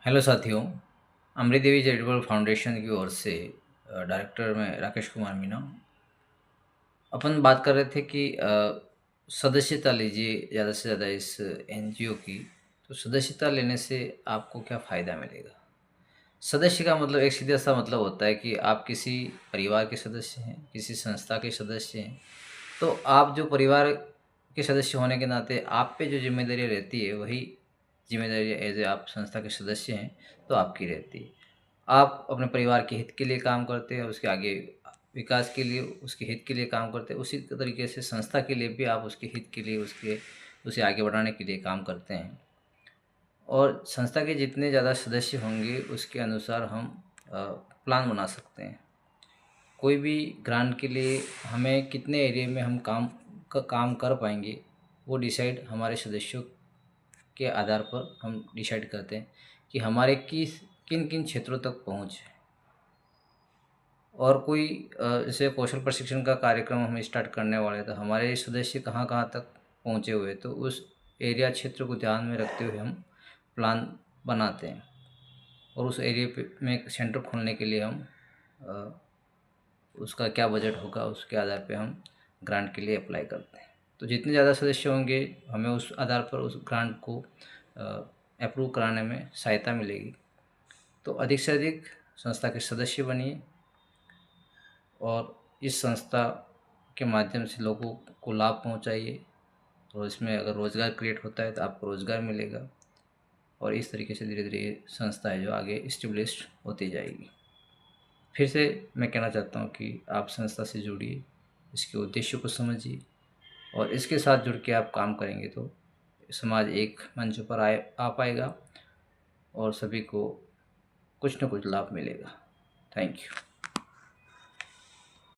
Hello साथियों। अमृत देवी charitable foundation की ओर से डायरेक्टर मैं राकेश कुमार मीना। अपन बात कर रहे थे कि सदस्यता लीजिए ज़्यादा से ज़्यादा इस एनजीओ की। तो सदस्यता लेने से आपको क्या फ़ायदा मिलेगा? सदस्य का मतलब एक सीधा सा मतलब होता है कि आप किसी परिवार के सदस्य हैं, किसी संस्था के सदस्य हैं। तो आप जो परिवार के सदस्य होने के नाते आप पे जो ज़िम्मेदारी रहती है, वही ज़िम्मेदारी एज़ आप संस्था के सदस्य हैं, तो आपकी रहती है। आप अपने परिवार के हित के लिए काम करते हैं, उसके आगे विकास के लिए, उसके हित के लिए काम करते हैं। उसी तरीके से संस्था के लिए भी आप उसके हित के लिए, उसे आगे बढ़ाने के लिए काम करते हैं। और संस्था के जितने ज़्यादा सदस्य होंगे, उसके अनुसार हम प्लान बना सकते हैं। कोई भी ग्रांट के लिए हमें कितने एरिया में हम काम कर पाएंगे, वो डिसाइड हमारे सदस्यों के आधार पर हम डिसाइड करते हैं कि हमारे किन किन क्षेत्रों तक पहुँच है। और कोई जैसे कौशल प्रशिक्षण का कार्यक्रम हम स्टार्ट करने वाले हैं, तो हमारे सदस्य कहाँ कहाँ तक पहुँचे हुए हैं, तो उस एरिया क्षेत्र को ध्यान में रखते हुए हम प्लान बनाते हैं। और उस एरिया पे में एक सेंटर खोलने के लिए हम अ, उसका क्या बजट होगा, उसके आधार पे हम ग्रांट के लिए अप्लाई करते हैं। तो जितने ज़्यादा सदस्य होंगे, हमें उस आधार पर उस ग्रांट को अप्रूव कराने में सहायता मिलेगी। तो अधिक से अधिक संस्था के सदस्य बनिए और इस संस्था के माध्यम से लोगों को लाभ पहुंचाइए। और इसमें अगर रोज़गार क्रिएट होता है तो आपको रोज़गार मिलेगा। और इस तरीके से धीरे धीरे ये संस्था है जो आगे इस्टेब्लिश्ड होती जाएगी। फिर से मैं कहना चाहता हूँ कि आप संस्था से जुड़िए, इसके उद्देश्य को समझिए, और इसके साथ जुड़ के आप काम करेंगे तो समाज एक मंच पर आ पाएगा और सभी को कुछ न कुछ लाभ मिलेगा। Thank you.